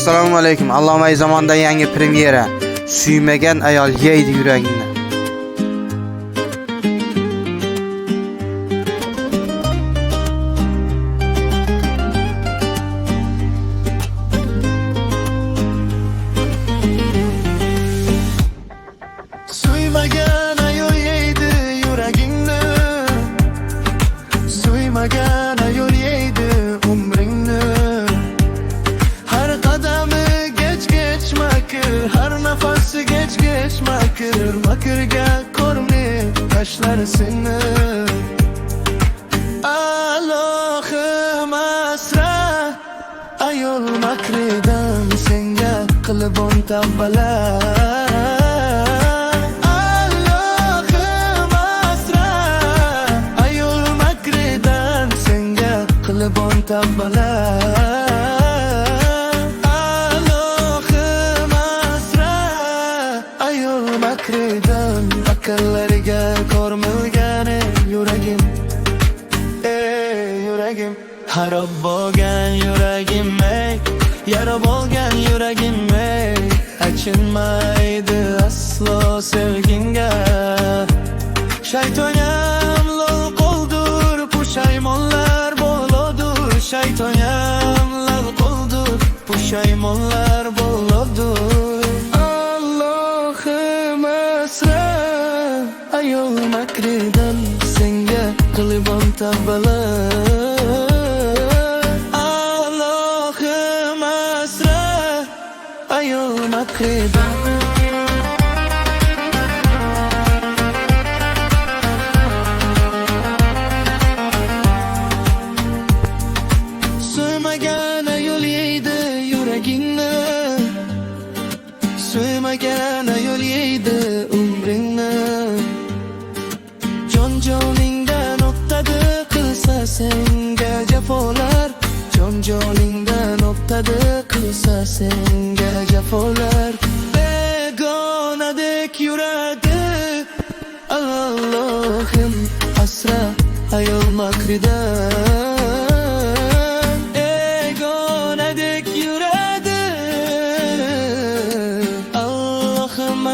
Assalomu alaykum. Allomay zamonda yangi premyera. Suymagan ayol yeydi yuragingni. Suymagan ayol yeydi yuragingni. Suymagan ayol yeydi umringni. Har qadami geç makr, har nafasi geç makr. Makrga ko'rinib tashlar seni. Alohim asra ayol makridan senga qilib on tavbalar. Bon tabbalar Alohim asra ayol makridan akallariga ko'rmilgan yuragim yuragim xarob bo'lgan yuragim yara bo'lgan yuragim achinmaydi aslo sevginga shaytonam lol qoldur pushaymonlar shaytonam lal qoldur pushaymonlar bo'ladur Allohim asra ayol makridan senga qilibon tavbalar Allohim asra ayol makridan Suymagan ayol yeydi yuragingni. Suymagan ayol yeydi umringni. Jon-joningdan o'tadi qilsa senga jafolar. Jon-joningdan o'tadi qilsa senga jafolar. Begonadek yuradi Allohim asra ayol makridan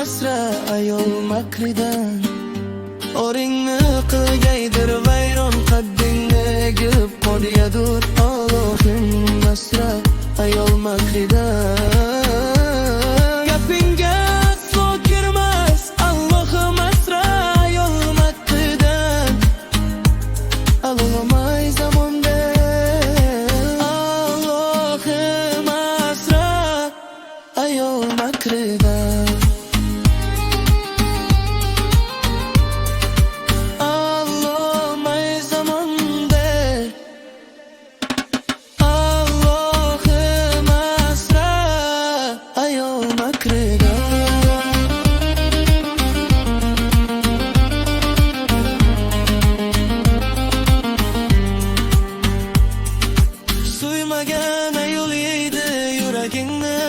asra ayol makridan Oringni qilgaydir vayron qaddingni egib qolyadur Allohim asra ayol makridan Gapingga aslo kirmas Allohim asra ayol makridan Alomay zamonda Allohim asra ayol makridan Suymagan ayol yeydi yuragingni.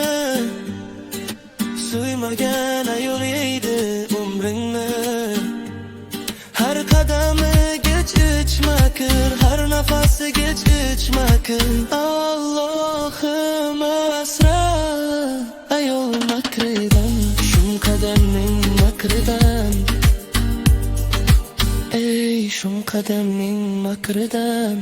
Suymagan ayol yeydi umringni. Har qadami geç makr, har nafasi geç makr. Allohim asra ayol makridan shum qadamning makridan shum qadamning makridan